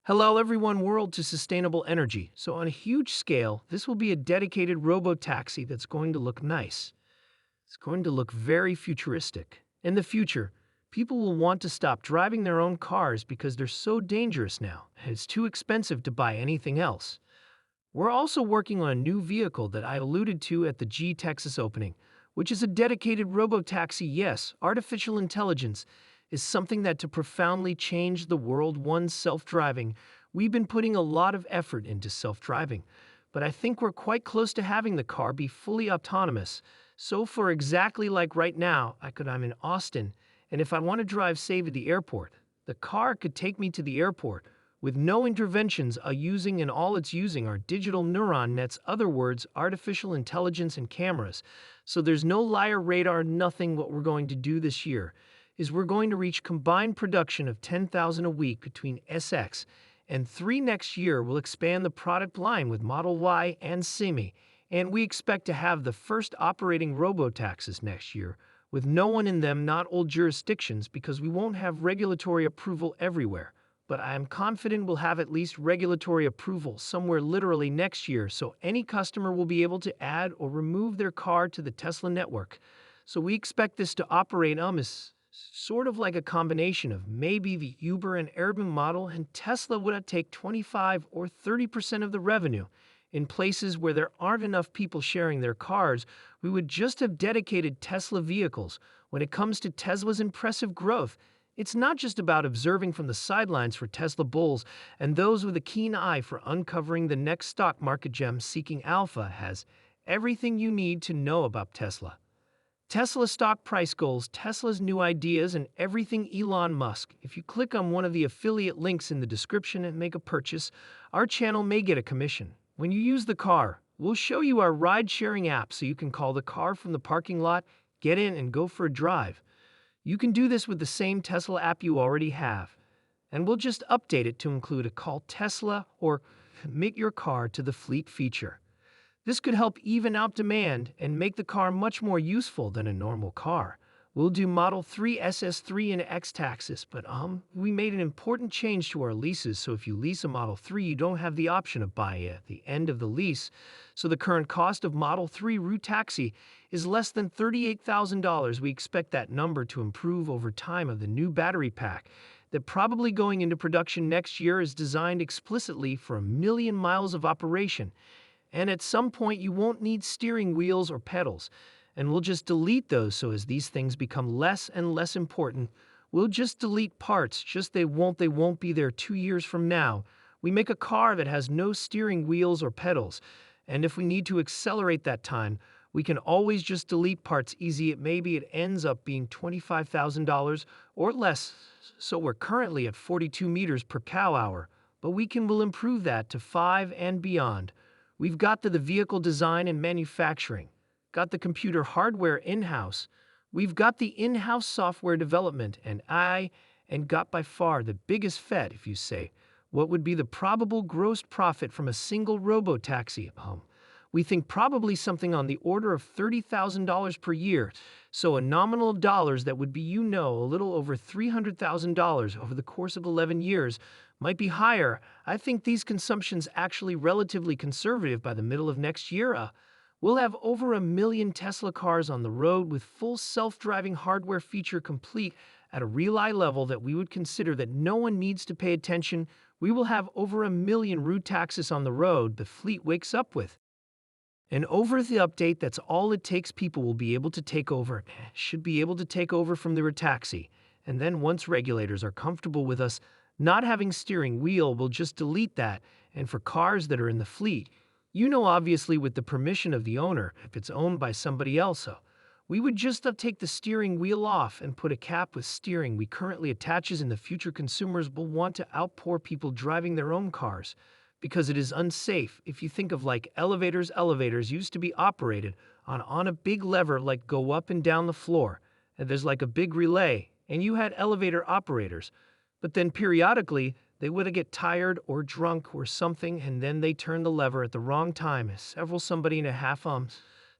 Hello, everyone, world to sustainable energy. So, on a huge scale, this will be a dedicated robo-taxi that's going to look nice. It's going to look very futuristic. In the future, people will want to stop driving their own cars because they're so dangerous now, and it's too expensive to buy anything else. We're also working on a new vehicle that I alluded to at the Texas opening, which is a dedicated robo-taxi. Yes, artificial intelligence is something that to profoundly change the world. One, self-driving. We've been putting a lot of effort into self-driving, but I think we're quite close to having the car be fully autonomous. So for exactly like right now, I'm in Austin, and if I want to drive, say, to the airport, the car could take me to the airport with no interventions using, and all it's using are digital neuron nets, other words, artificial intelligence and cameras. So there's no liar radar, nothing. What we're going to do this year is we're going to reach combined production of 10,000 a week between SX and 3 next year. We'll expand the product line with Model Y and Semi, and we expect to have the first operating robo-taxis next year with no one in them, not old jurisdictions, because we won't have regulatory approval everywhere. But I am confident we'll have at least regulatory approval somewhere literally next year, so any customer will be able to add or remove their car to the Tesla network. So we expect this to operate as sort of like a combination of maybe the Uber and Airbnb model, and Tesla would take 25 or 30% of the revenue. In places where there aren't enough people sharing their cars, we would just have dedicated Tesla vehicles. When it comes to Tesla's impressive growth, it's not just about observing from the sidelines for Tesla bulls and those with a keen eye for uncovering the next stock market gem. Seeking Alpha has everything you need to know about Tesla. Tesla stock price goals, Tesla's new ideas, and everything Elon Musk. If you click on one of the affiliate links in the description and make a purchase, our channel may get a commission. When you use the car, we'll show you our ride-sharing app so you can call the car from the parking lot, get in, and go for a drive. You can do this with the same Tesla app you already have, and we'll just update it to include a Call Tesla or Commit Your Car to the Fleet feature. This could help even out demand and make the car much more useful than a normal car. We'll do Model 3, SS3, and X taxes, but we made an important change to our leases, so if you lease a Model 3, you don't have the option of buying it at the end of the lease. So the current cost of Model 3 route taxi is less than $38,000. We expect that number to improve over time of the new battery pack that probably going into production next year is designed explicitly for 1 million miles of operation. And at some point, you won't need steering wheels or pedals, and we'll just delete those. So as these things become less and less important, we'll just delete parts. They won't be there 2 years from now. We make a car that has no steering wheels or pedals, and if we need to accelerate that time, we can always just delete parts. Easy. Maybe it ends up being $25,000 or less. So we're currently at 42 meters per cow hour, but we'll improve that to 5 and beyond. We've got the vehicle design and manufacturing, got the computer hardware in-house, we've got the in-house software development, and got by far the biggest fet. If you say, what would be the probable gross profit from a single robo-taxi? We think probably something on the order of $30,000 per year, so a nominal dollars that would be, a little over $300,000 over the course of 11 years. Might be higher. I think these consumptions actually relatively conservative. By the middle of next year, we'll have over 1 million Tesla cars on the road with full self-driving hardware feature complete at a real eye level that we would consider that no one needs to pay attention. We will have over 1 million route taxis on the road the fleet wakes up with. And over the update, that's all it takes. People will be able to take over, should be able to take over from the taxi. And then once regulators are comfortable with us not having steering wheel, we'll just delete that. And for cars that are in the fleet, obviously with the permission of the owner, if it's owned by somebody else, so we would just take the steering wheel off and put a cap with steering we currently attaches. In the future, consumers will want to outpour people driving their own cars because it is unsafe. If you think of like elevators used to be operated on a big lever, like go up and down the floor, and there's like a big relay, and you had elevator operators. But then periodically, they would get tired or drunk or something, and then they turn the lever at the wrong time. Somebody and a half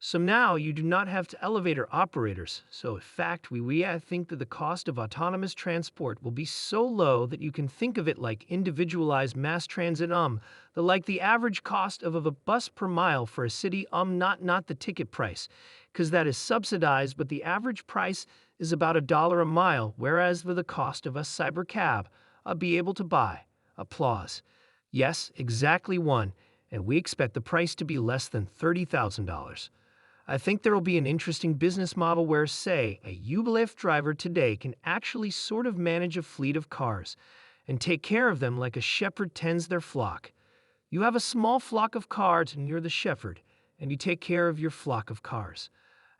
So now you do not have to elevator operators. So in fact, I think that the cost of autonomous transport will be so low that you can think of it like individualized mass transit. The average cost of a bus per mile for a city. Not the ticket price, because that is subsidized, but the average price is about $1 a mile, whereas for the cost of a cyber cab, I'll be able to buy. Applause. Yes, exactly one, and we expect the price to be less than $30,000. I think there will be an interesting business model where, say, a Lyft driver today can actually sort of manage a fleet of cars and take care of them like a shepherd tends their flock. You have a small flock of cars and you're the shepherd, and you take care of your flock of cars.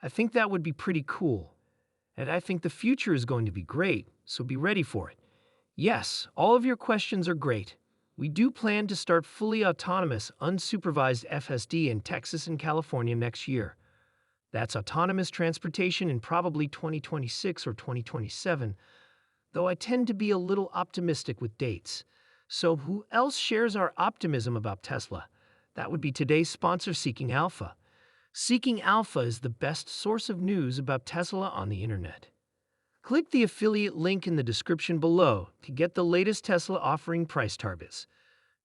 I think that would be pretty cool. And I think the future is going to be great, so be ready for it. Yes, all of your questions are great. We do plan to start fully autonomous, unsupervised FSD in Texas and California next year. That's autonomous transportation in probably 2026 or 2027, though I tend to be a little optimistic with dates. So who else shares our optimism about Tesla? That would be today's sponsor, Seeking Alpha. Seeking Alpha is the best source of news about Tesla on the internet. Click the affiliate link in the description below to get the latest Tesla offering price targets,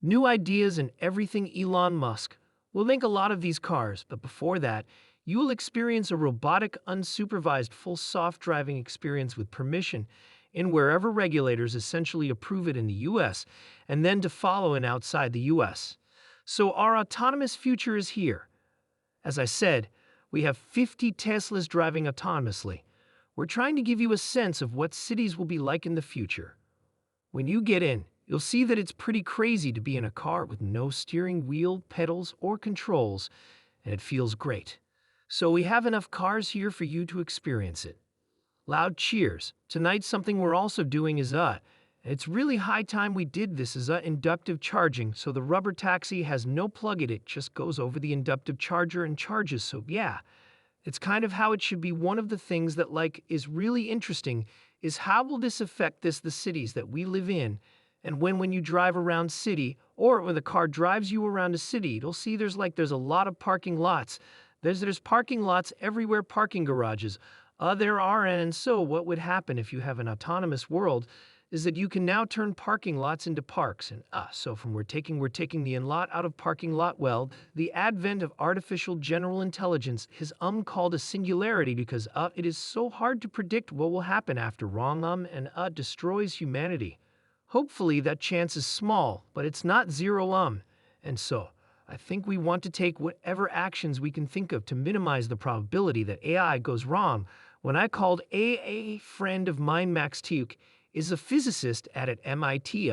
new ideas, and everything Elon Musk. We'll link a lot of these cars, but before that, you will experience a robotic, unsupervised, full soft driving experience with permission in wherever regulators essentially approve it in the US, and then to follow in outside the US. So our autonomous future is here. As I said, we have 50 Teslas driving autonomously. We're trying to give you a sense of what cities will be like in the future. When you get in, you'll see that it's pretty crazy to be in a car with no steering wheel, pedals, or controls, and it feels great. So we have enough cars here for you to experience it. Loud cheers. Tonight something we're also doing is it's really high time we did this is inductive charging, so the rubber taxi has no plug in it, just goes over the inductive charger and charges. So yeah, it's kind of how it should be. One of the things that is really interesting is how will this affect the cities that we live in, and when you drive around city, or when the car drives you around a city, you'll see there's a lot of parking lots. There's parking lots everywhere, parking garages. There are, and so what would happen if you have an autonomous world is that you can now turn parking lots into parks. And so we're taking the in-lot out of parking lot. Well, the advent of artificial general intelligence is called a singularity because it is so hard to predict what will happen after and destroys humanity. Hopefully that chance is small, but it's not zero. And so I think we want to take whatever actions we can think of to minimize the probability that AI goes wrong. When I called a friend of mine, Max Tuke, is a physicist at MIT,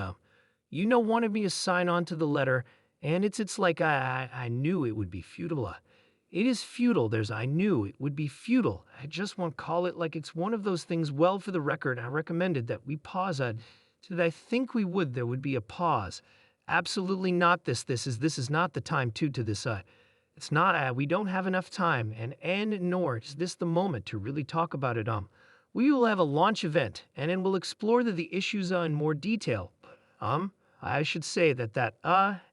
wanted me to sign on to the letter, and it's like I knew it would be futile. It is futile. I knew it would be futile. I just won't call it like it's one of those things. Well, for the record, I recommended that we pause. Did I think there would be a pause? Absolutely not. This is not the time to this. It's not. We don't have enough time, and nor is this the moment to really talk about it. We will have a launch event, and then we'll explore the issues in more detail. I should say that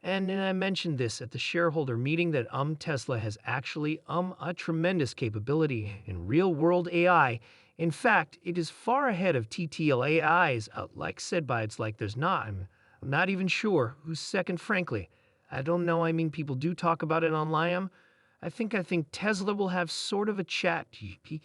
and I mentioned this at the shareholder meeting that Tesla has actually a tremendous capability in real-world AI. In fact, it is far ahead of TTL AIs. There's not. I'm not even sure who's second, frankly. I don't know. I mean, people do talk about it online. I think Tesla will have sort of a chat GPT